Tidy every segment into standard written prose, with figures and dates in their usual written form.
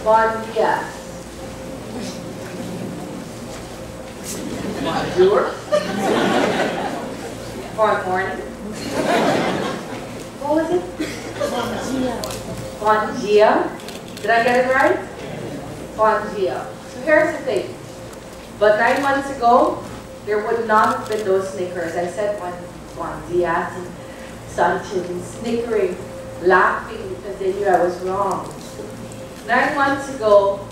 Bondia. Bonjour. Good morning. What was it? Bondia. Did I get it right? Bondia. So here's the thing. But 9 months ago, there would not have been those snickers. I said bondia to Sanchin, snickering, laughing because they knew I was wrong. 9 months ago,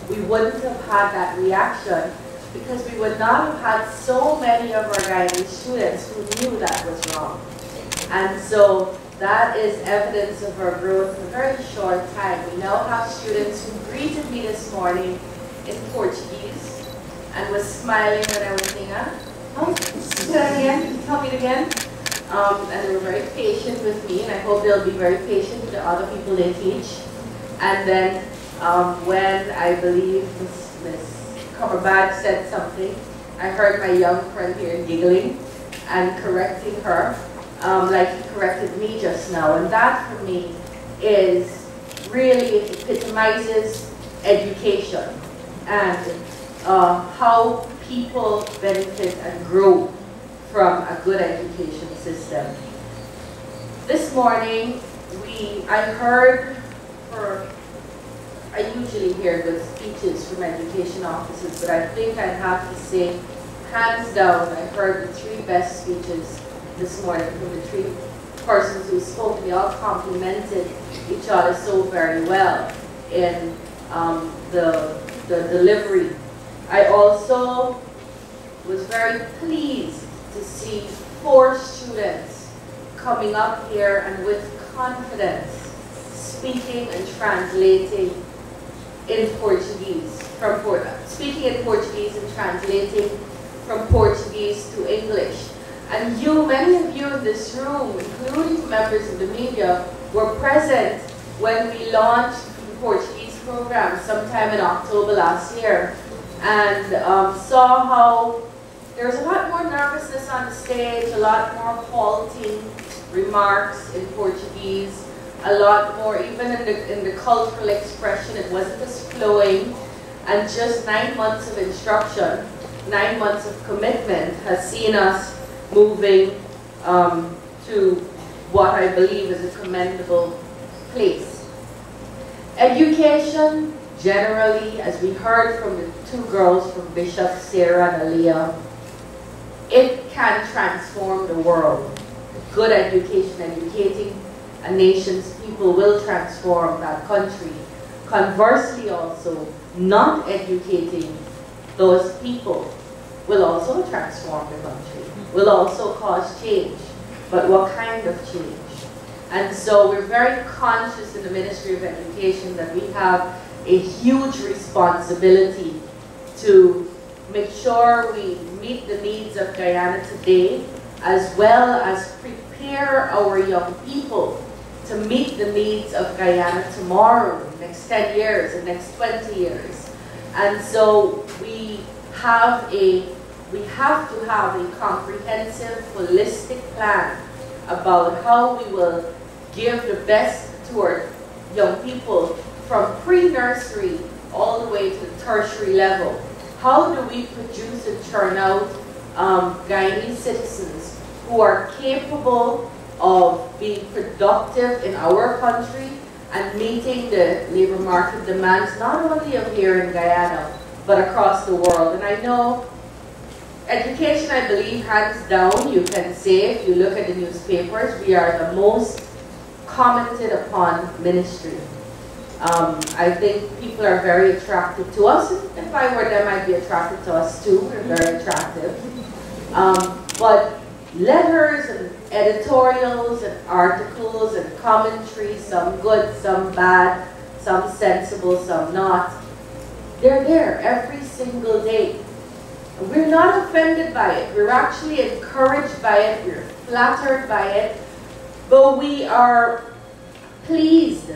we wouldn't have had that reaction because we would not have had so many of our Guyanese students who knew that was wrong. And so that is evidence of our growth in a very short time. We now have students who greeted me this morning in Portuguese and was smiling when I was saying, oh, say that again, tell me it again. And they were very patient with me, and I hope they'll be very patient with the other people they teach. And then when I believe Miss Cumberbatch said something, I heard my young friend here giggling and correcting her, like he corrected me just now. And that for me is really, it epitomizes education and how people benefit and grow from a good education system. This morning, I usually hear good speeches from education officers, but I think I'd have to say, hands down, I heard the 3 best speeches this morning from the 3 persons who spoke. They all complimented each other so very well in the delivery. I also was very pleased to see 4 students coming up here and with confidence speaking and translating in Portuguese, speaking in Portuguese and translating from Portuguese to English. And many of you in this room, including members of the media, were present when we launched the Portuguese program sometime in October last year, and saw how there's a lot more nervousness on the stage, a lot more halting remarks in Portuguese, a lot more, even in the cultural expression, it wasn't as flowing. And just 9 months of instruction, 9 months of commitment has seen us moving to what I believe is a commendable place. Education, generally, as we heard from the 2 girls from Bishop, Sarah and Aliyah, it can transform the world. Good education, educating a nation's people will transform that country. Conversely also, not educating those people will also transform the country, will also cause change. But what kind of change? And so we're very conscious in the Ministry of Education that we have a huge responsibility to make sure we meet the needs of Guyana today, as well as prepare our young people to meet the needs of Guyana tomorrow, next 10 years, the next 20 years. And so we have to have a comprehensive, holistic plan about how we will give the best to our young people from pre-nursery all the way to the tertiary level. How do we produce and churn out Guyanese citizens who are capable of being productive in our country and meeting the labor market demands not only of here in Guyana, but across the world? And I know education, I believe, hands down, you can say, if you look at the newspapers, we are the most commented upon ministry. I think people are very attracted to us. If I were them, I'd be attracted to us too. We're very attractive. But letters and editorials and articles and commentaries, some good, some bad, some sensible, some not, they're there every single day. And we're not offended by it. We're actually encouraged by it. We're flattered by it. But we are pleased,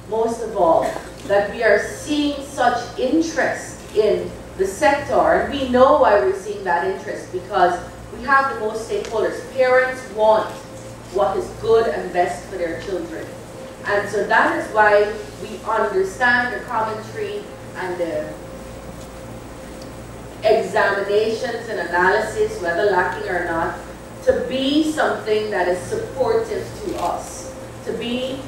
most of all, that we are seeing such interest in the sector. And we know why we're seeing that interest, because we have the most stakeholders. Parents want what is good and best for their children. And so that is why we understand the commentary and the examinations and analysis, whether lacking or not, to be something that is supportive to us, to be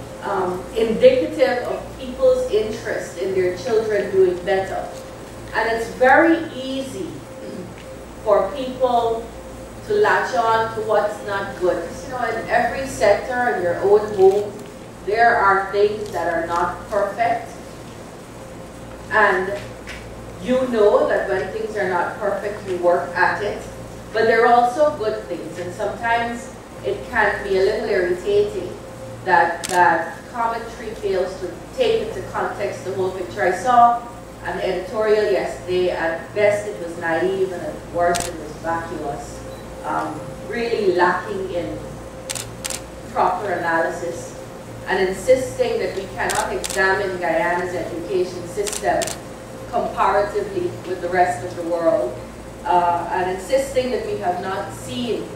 indicative of people's interest in their children doing better. And it's very easy for people to latch on to what's not good. Because, you know, in every sector, in your own home, there are things that are not perfect. And you know that when things are not perfect, you work at it. But there are also good things. And sometimes it can be a little irritating that commentary fails to take into context the whole picture. I saw an editorial yesterday. At best it was naive, and at worst it was vacuous, really lacking in proper analysis, and insisting that we cannot examine Guyana's education system comparatively with the rest of the world, and insisting that we have not seen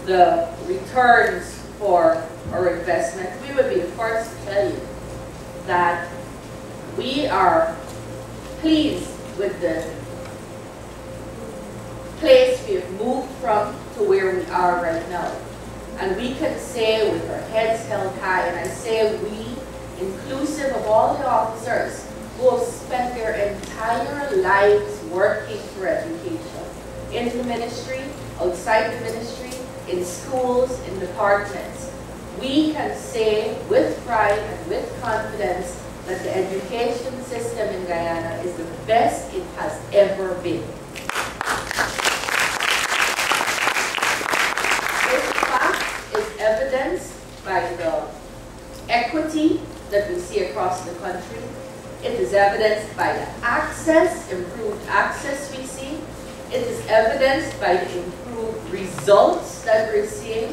the returns for our investment. We would be the first to tell you that we are pleased with the place we have moved from to where we are right now. And we can say with our heads held high, and I say we, inclusive of all the officers who have spent their entire lives working for education, in the ministry, outside the ministry, in schools, in departments, we can say with pride and with confidence that the education system in Guyana is the best it has ever been. This fact is evidenced by the equity that we see across the country. It is evidenced by the access, improved access we see. It is evidenced by the improved results that we're seeing.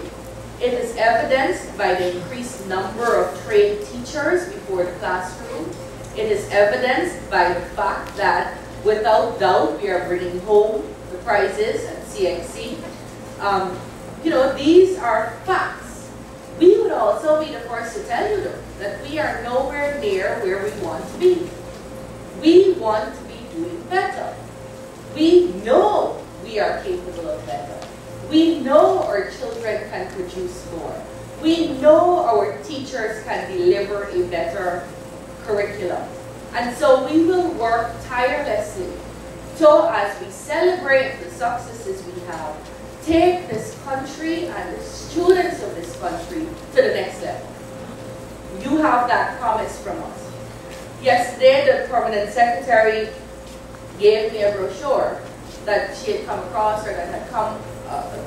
It is evidenced by the increased number of trained teachers before the classroom. It is evidenced by the fact that, without doubt, we are bringing home the prizes at CXC. You know, these are facts. We would also be the first to tell you, though, that we are nowhere near where we want to be. We want to be doing better. We know we are capable of better. We know our children can produce more. We know our teachers can deliver a better curriculum. And so we will work tirelessly to, as we celebrate the successes we have, take this country and the students of this country to the next level. You have that promise from us. Yesterday, the permanent secretary gave me a brochure that she had come across, or that had come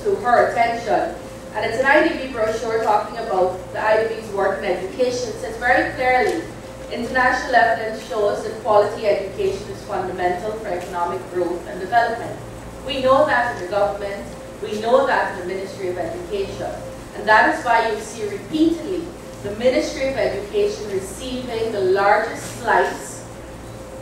to her attention. And it's an IDB brochure talking about the IDB's work in education. It says very clearly, international evidence shows that quality education is fundamental for economic growth and development. We know that in the government, we know that in the Ministry of Education. And that is why you see repeatedly the Ministry of Education receiving the largest slice,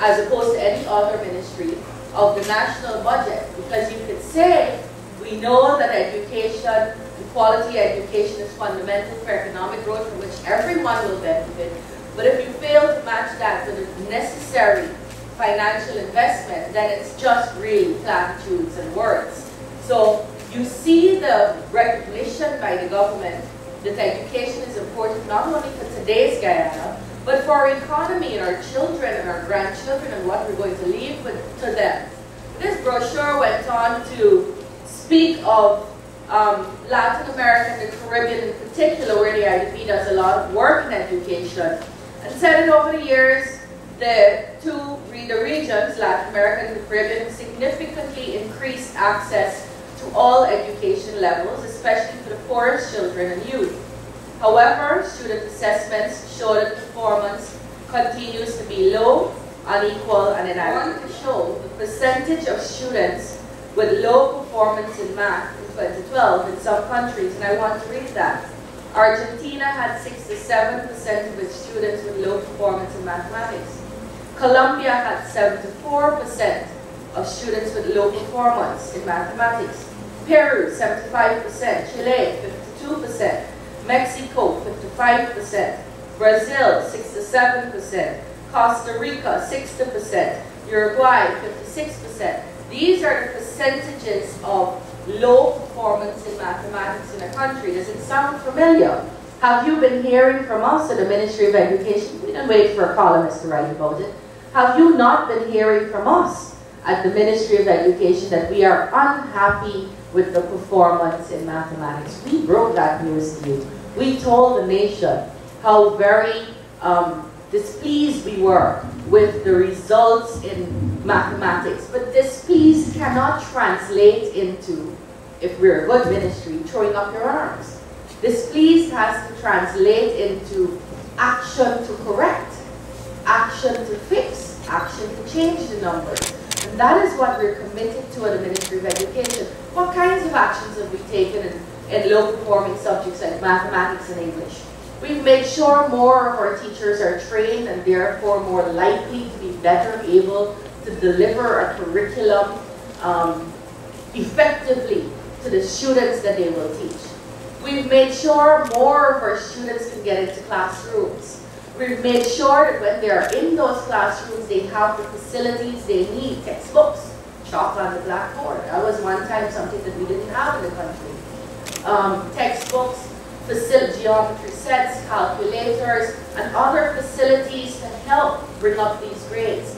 as opposed to any other ministry, of the national budget. Because you could say, we know that education and quality education is fundamental for economic growth, from which everyone will benefit. But if you fail to match that with the necessary financial investment, then it's just really platitudes and words. So you see the recognition by the government that education is important not only for today's Guyana, but for our economy and our children and our grandchildren and what we're going to leave to them. This brochure went on to speak of Latin America and the Caribbean in particular, where the IDB does a lot of work in education, and said that over the years, the regions, Latin America and the Caribbean, have significantly increased access to all education levels, especially for the poorest children and youth. However, student assessments show that performance continues to be low, unequal, and inadequate. To show the percentage of students with low performance in math in 2012 in some countries, and I want to read that. Argentina had 67% of its students with low performance in mathematics. Colombia had 74% of students with low performance in mathematics. Peru, 75%. Chile, 52%. Mexico, 55%. Brazil, 67%. Costa Rica, 60%. Uruguay, 56%. These are the percentages of low performance in mathematics in a country. Does it sound familiar? Have you been hearing from us at the Ministry of Education? We didn't wait for a columnist to write about it. Have you not been hearing from us at the Ministry of Education that we are unhappy with the performance in mathematics? We broke that news to you. We told the nation how very displeased we were with the results in mathematics. But displeased cannot translate into, if we're a good ministry, throwing up your arms. Displeased has to translate into action to correct, action to fix, action to change the numbers. And that is what we're committed to at the Ministry of Education. What kinds of actions have we taken in low-performing subjects like mathematics and English? We've made sure more of our teachers are trained and therefore more likely to be better able to deliver a curriculum effectively to the students that they will teach. We've made sure more of our students can get into classrooms. We've made sure that when they're in those classrooms, they have the facilities they need. Textbooks, chalk on the blackboard. That was one time something that we didn't have in the country. Textbooks, geometry sets, calculators, and other facilities to help bring up these grades.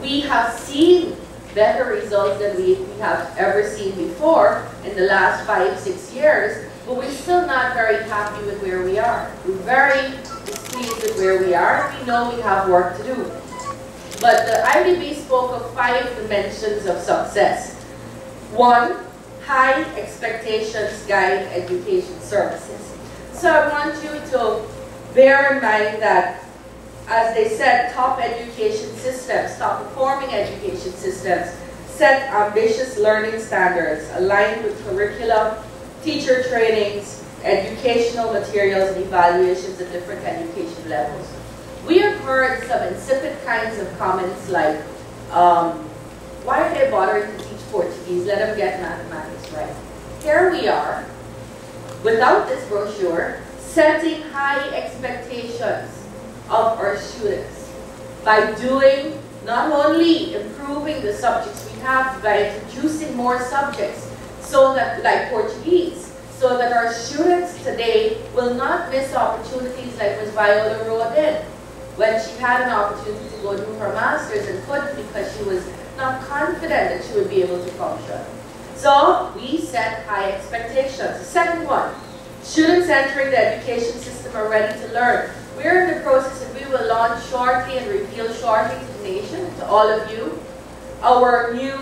We have seen better results than we have ever seen before in the last 5-6 years, but we're still not very happy with where we are. We're very displeased with where we are. We know we have work to do. But the IDB spoke of 5 dimensions of success. 1, high expectations guide education services. So I want you to bear in mind that, as they said, top education systems, top performing education systems, set ambitious learning standards aligned with curricula, teacher trainings, educational materials, and evaluations at different education levels. We have heard some insipid kinds of comments like, why are they bothering to teach Portuguese? Let them get mathematics right. Here we are, without this brochure, setting high expectations of our students by doing, not only improving the subjects we have, by introducing more subjects, so that, like Portuguese, so that our students today will not miss opportunities like Ms. Viola Roa did, when she had an opportunity to go do her master's and couldn't because she was not confident that she would be able to function. So we set high expectations. The second one, students entering the education system are ready to learn. We're in the process, and we will launch shortly and reveal shortly to the nation, to all of you, our new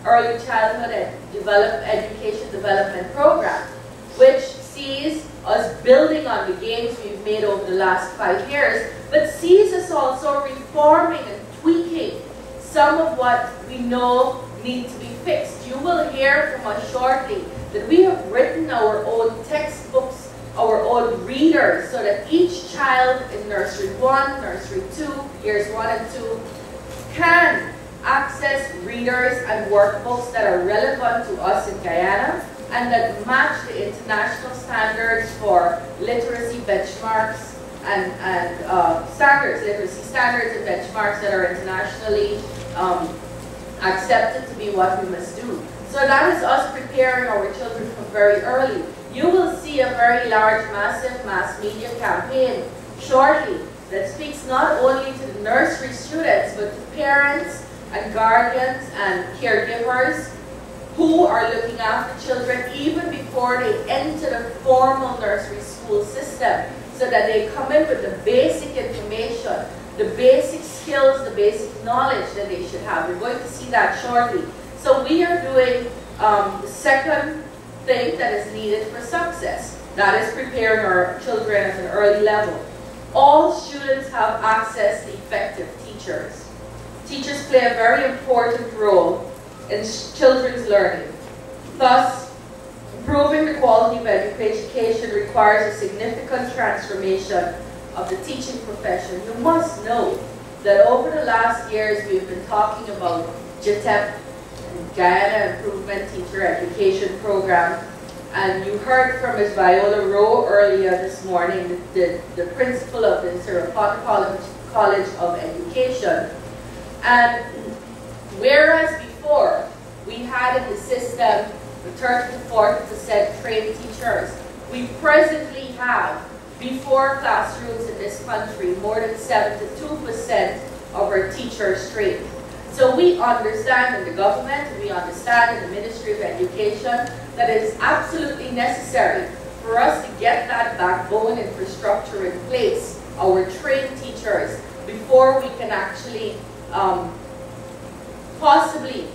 early childhood education development program, which sees us building on the gains we've made over the last 5 years, but sees us also reforming and tweaking some of what we know need to be fixed. You will hear from us shortly that we have written our own textbooks, our own readers, so that each child in nursery 1, nursery 2, years 1 and 2, can access readers and workbooks that are relevant to us in Guyana and that match the international standards for literacy benchmarks and literacy standards and benchmarks that are internationally accepted to be what we must do. So that is us preparing our children from very early. You will see a very large, massive mass media campaign shortly that speaks not only to the nursery students, but to parents and guardians and caregivers who are looking after children even before they enter the formal nursery school system, so that they come in with the basic information, the basic skills, the basic knowledge that they should have. We're going to see that shortly. So we are doing the second thing that is needed for success. That is preparing our children at an early level. All students have access to effective teachers. Teachers play a very important role in children's learning. Thus, improving the quality of education requires a significant transformation of the teaching profession. You must know that over the last years we've been talking about GTEP, Guyana Improvement Teacher Education Program, And you heard from Ms. Viola Rowe earlier this morning, the principal of the Cyril College of Education. And whereas before we had in the system the 30 to 40% trained teachers, we presently have, before classrooms in this country, more than 72% of our teachers trained. So we understand in the government, we understand in the Ministry of Education that it is absolutely necessary for us to get that backbone infrastructure in place, our trained teachers, before we can actually possibly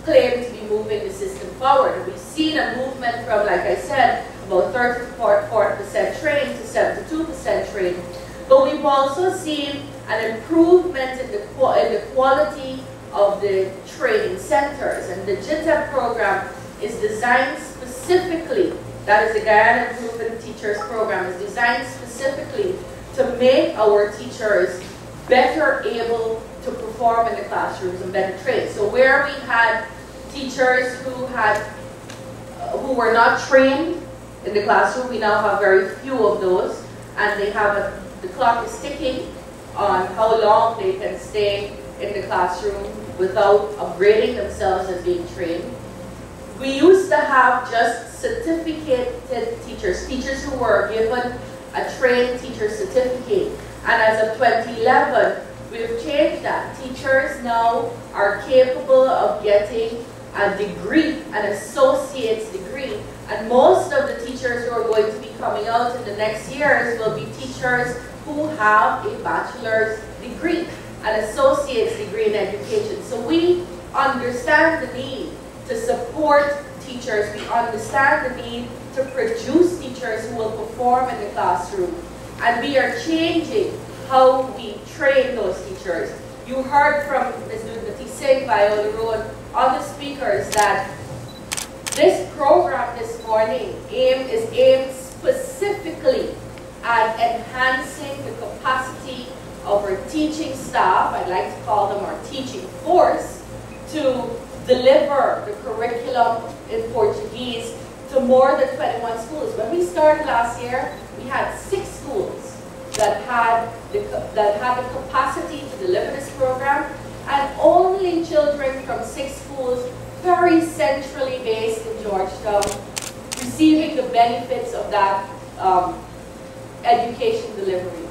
claim to be moving the system forward. We've seen a movement from, like I said, about 30 to 40% trained to 72% trained. But we've also seen an improvement in the quality of the training centers. And the GITEP program is designed specifically, that is the Guyana Improving Teachers Program, is designed specifically to make our teachers better able to perform in the classrooms and better trained. So where we had teachers who were not trained in the classroom, we now have very few of those, and they have the clock is ticking on how long they can stay in the classroom without upgrading themselves as being trained. We used to have just certificated teachers, teachers who were given a trained teacher certificate. And as of 2011, we've changed that. Teachers now are capable of getting a degree, an associate's degree. And most of the teachers who are going to be coming out in the next years will be teachers who have a bachelor's degree, an associate's degree in education. So we understand the need to support teachers. We understand the need to produce teachers who will perform in the classroom. And we are changing how we train those teachers. You heard from Ms. Nunati Singh, Viola Rowe, and other speakers that this program this morning is aimed specifically at enhancing the capacity of our teaching staff, I'd like to call them our teaching force, to deliver the curriculum in Portuguese to more than 21 schools. When we started last year, we had 6 schools that had the capacity to deliver this program, and only children from 6 schools, very centrally based in Georgetown, receiving the benefits of that education delivery.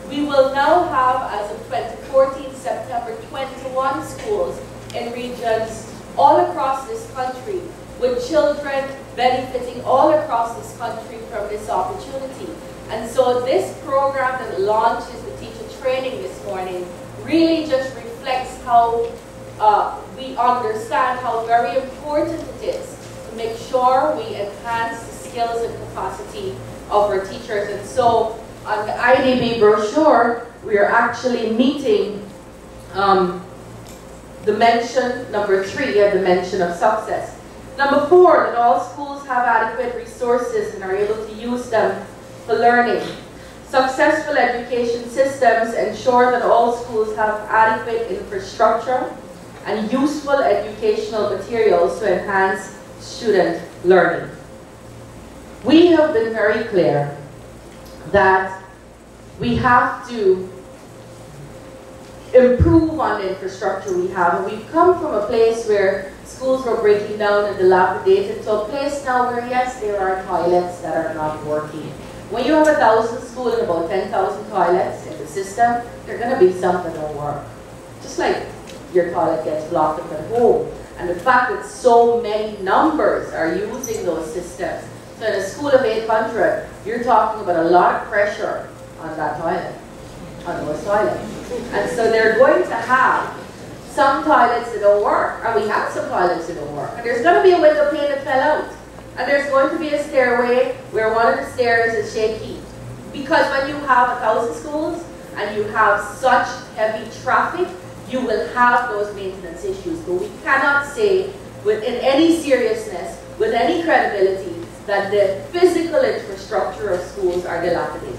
We will now have, as of 2014, September, 21 schools in regions all across this country, with children benefiting all across this country from this opportunity. And so this program that launches the teacher training this morning really just reflects how we understand how very important it is to make sure we enhance the skills and capacity of our teachers. And so on the IDB brochure, we are actually meeting dimension number 3, a dimension of success. Number 4, that all schools have adequate resources and are able to use them for learning. Successful education systems ensure that all schools have adequate infrastructure and useful educational materials to enhance student learning. We have been very clear that we have to improve on the infrastructure we have. And we've come from a place where schools were breaking down and dilapidated to a place now where, yes, there are toilets that are not working. When you have 1,000 schools and about 10,000 toilets in the system, there's going to be something that don't work. Just like your toilet gets blocked up at home. And the fact that so many numbers are using those systems. So in a school of 800, you're talking about a lot of pressure on that toilet, on those toilets. And so they're going to have some toilets that don't work, and we have some toilets that don't work. And there's going to be a window pane that fell out. And there's going to be a stairway where one of the stairs is shaky. Because when you have 1,000 schools and you have such heavy traffic, you will have those maintenance issues. But we cannot say with any seriousness, with any credibility, that the physical infrastructure of schools are dilapidated.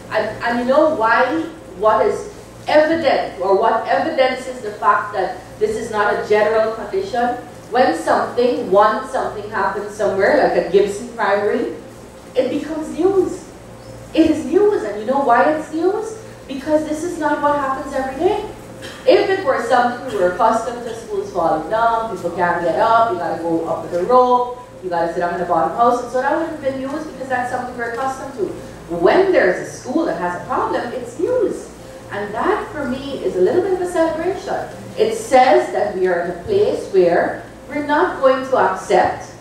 And you know why? What is evident, or what evidences the fact that this is not a general condition? when something happens somewhere, like at Gibson Primary, it becomes news. It is news, and you know why it's news? Because this is not what happens every day. If it were something we were accustomed to, schools falling down, people can't get up, you gotta go up with a rope, you gotta sit down in the bottom house, and so that wouldn't have been news because that's something we're accustomed to. When there's a school that has a problem, it's news. And that, for me, is a little bit of a celebration. It says that we are in a place where we're not going to accept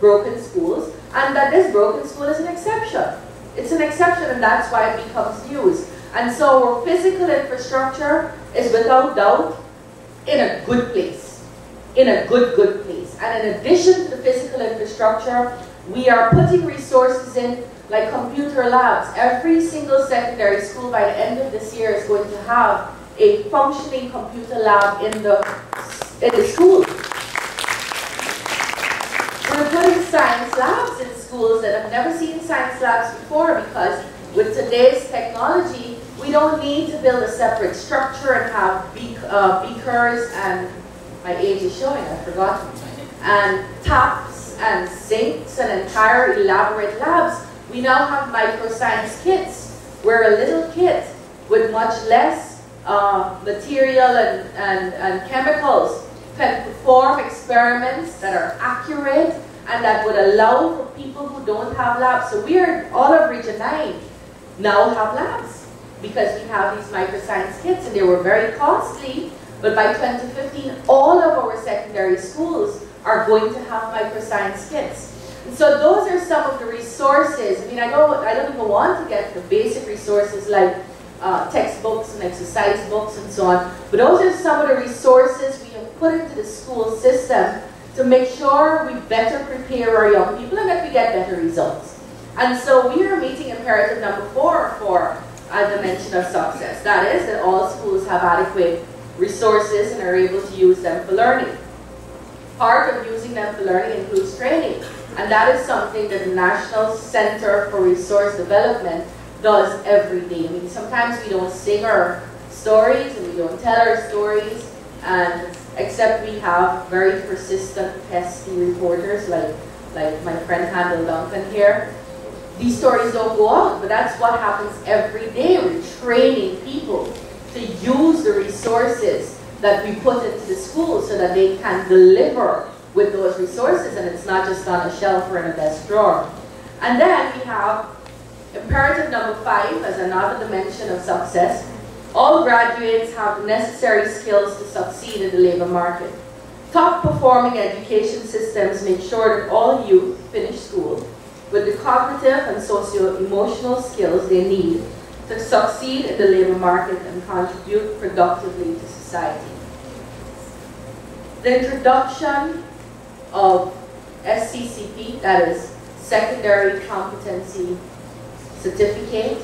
broken schools, and that this broken school is an exception. It's an exception, and that's why it becomes news. And so our physical infrastructure is without doubt in a good place. In a good place. And in addition to the physical infrastructure, we are putting resources in like computer labs. Every single secondary school by the end of this year is going to have a functioning computer lab in the school. We're putting science labs in schools that have never seen science labs before, because with today's technology, we don't need to build a separate structure and have beakers and, my age is showing, I forgot, and taps and sinks and entire elaborate labs. We now have microscience kits, where a little kit with much less material and chemicals can perform experiments that are accurate and that would allow for people who don't have labs. So we are, all of Region 9 now have labs because we have these microscience kits, and they were very costly, but by 2015 all of our secondary schools are going to have microscience kits. And so those are some of the resources. I mean, I don't even want to get the basic resources like textbooks and exercise books and so on, but those are some of the resources we have put into the school system to make sure we better prepare our young people and that we get better results. And so we are meeting imperative number 4 for a dimension of success. That is that all schools have adequate resources and are able to use them for learning. Part of using them for learning includes training, and that is something that the National Center for Resource Development does every day. I mean, sometimes we don't sing our stories and we don't tell our stories, and except we have very persistent, pesky reporters like my friend Handel Duncan here. These stories don't go out, but that's what happens every day. We're training people to use the resources that we put into the school so that they can deliver with those resources, and it's not just on a shelf or in a desk drawer. And then we have imperative number 5 as another dimension of success. All graduates have the necessary skills to succeed in the labor market. Top performing education systems make sure that all youth finish school with the cognitive and socio-emotional skills they need to succeed in the labor market and contribute productively to society. The introduction of SCCP, that is Secondary Competency Certificate,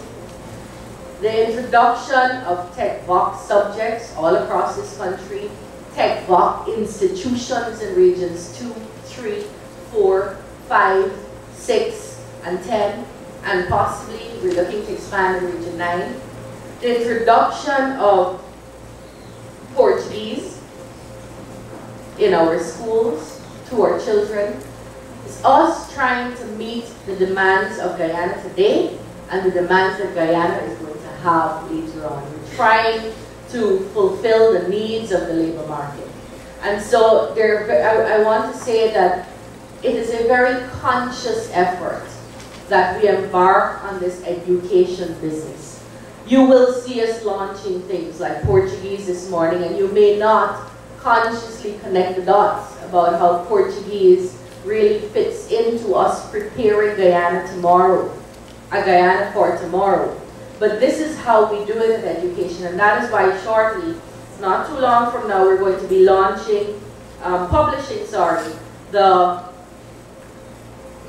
the introduction of TechVoc subjects all across this country, TechVoc institutions in regions 2, 3, 4, 5, 6, and 10, and possibly we're looking to expand in region 9. The introduction of Portuguese in our schools to our children is us trying to meet the demands of Guyana today and the demands that Guyana is going to have later on. We're trying to fulfill the needs of the labor market. And so I want to say that it is a very conscious effort that we embark on this education business. You will see us launching things like Portuguese this morning, and you may not consciously connect the dots about how Portuguese really fits into us preparing Guyana tomorrow, a Guyana for tomorrow. But this is how we do it in education, and that is why shortly, not too long from now, we're going to be launching, publishing the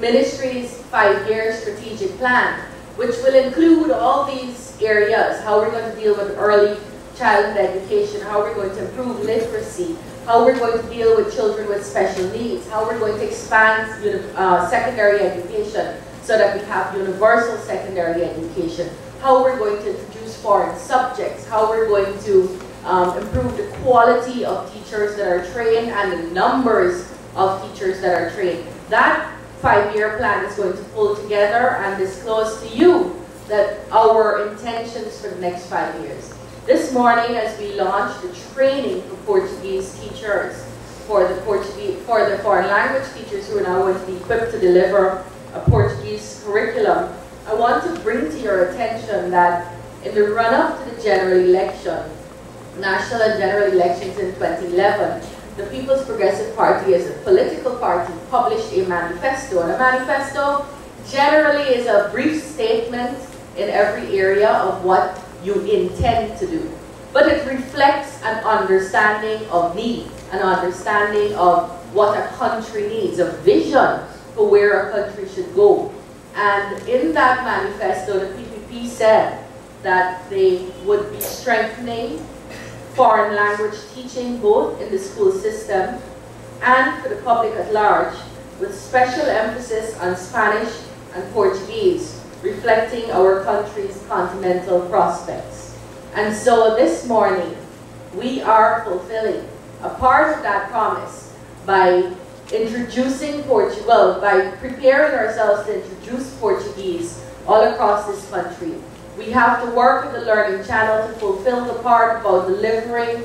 Ministry's 5-year strategic plan, which will include all these areas: how we're going to deal with early childhood education, how we're going to improve literacy, how we're going to deal with children with special needs, how we're going to expand secondary education so that we have universal secondary education, how we're going to introduce foreign subjects, how we're going to improve the quality of teachers that are trained and the numbers of teachers that are trained. That 5-year plan is going to pull together and disclose to you that our intentions for the next 5 years. This morning, as we launched the training for Portuguese teachers, for the foreign language teachers who are now going to be equipped to deliver a Portuguese curriculum, I want to bring to your attention that in the run-up to the general election, national and general elections in 2011, the People's Progressive Party as a political party published a manifesto. And a manifesto generally is a brief statement in every area of what you intend to do. But it reflects an understanding of need, an understanding of what a country needs, a vision for where a country should go. And in that manifesto, the PPP said that they would be strengthening foreign language teaching both in the school system and for the public at large, with special emphasis on Spanish and Portuguese, reflecting our country's continental prospects. And so this morning, we are fulfilling a part of that promise by introducing Portugal, by preparing ourselves to introduce Portuguese all across this country. We have to work with the Learning Channel to fulfill the part about delivering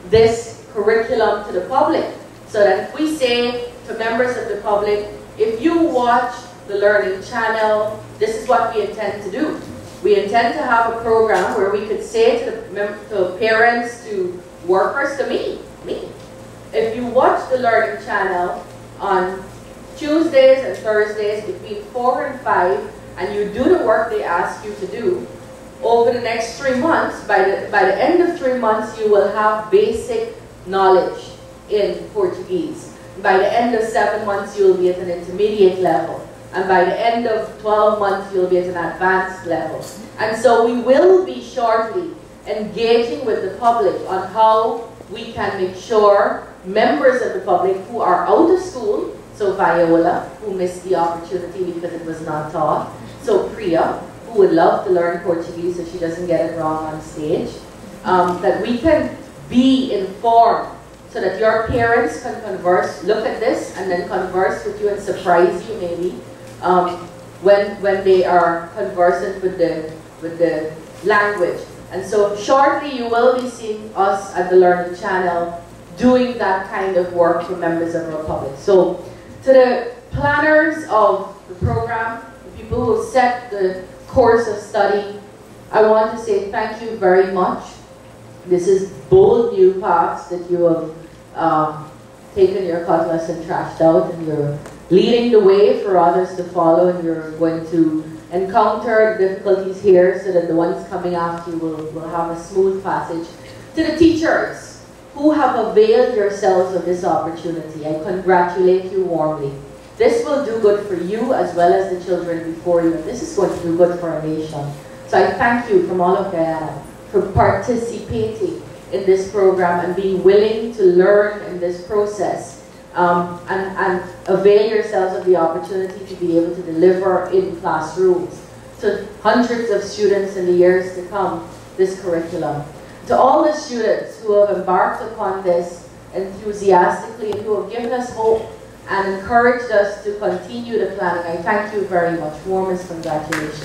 this curriculum to the public. So that if we say to members of the public, if you watch the Learning Channel, this is what we intend to do. We intend to have a program where we could say to parents, to workers, to me, if you watch the Learning Channel on Tuesdays and Thursdays between 4 and 5, and you do the work they ask you to do, over the next 3 months, by the end of 3 months, you will have basic knowledge in Portuguese. By the end of 7 months, you will be at an intermediate level. And by the end of 12 months, you'll be at an advanced level. And so we will be shortly engaging with the public on how we can make sure members of the public who are out of school, so Viola, who missed the opportunity because it was not taught, so Priya, who would love to learn Portuguese so she doesn't get it wrong on stage, that we can be informed so that your parents can converse, look at this and then converse with you and surprise you maybe when they are conversant with the language. And so shortly you will be seeing us at the Learning Channel doing that kind of work for members of our public. So to the planners of the program, the people who set the course of study, I want to say thank you very much. This is bold new paths that you have taken your cutlass and trashed out, and you're leading the way for others to follow, and you're going to encounter the difficulties here so that the ones coming after you will have a smooth passage. To the teachers who have availed yourselves of this opportunity, I congratulate you warmly. This will do good for you as well as the children before you, and this is going to do good for our nation. So I thank you from all of Guyana for participating in this program and being willing to learn in this process, and avail yourselves of the opportunity to be able to deliver in classrooms to hundreds of students in the years to come this curriculum. To all the students who have embarked upon this enthusiastically and who have given us hope and encouraged us to continue the planning, I thank you very much. Warmest congratulations.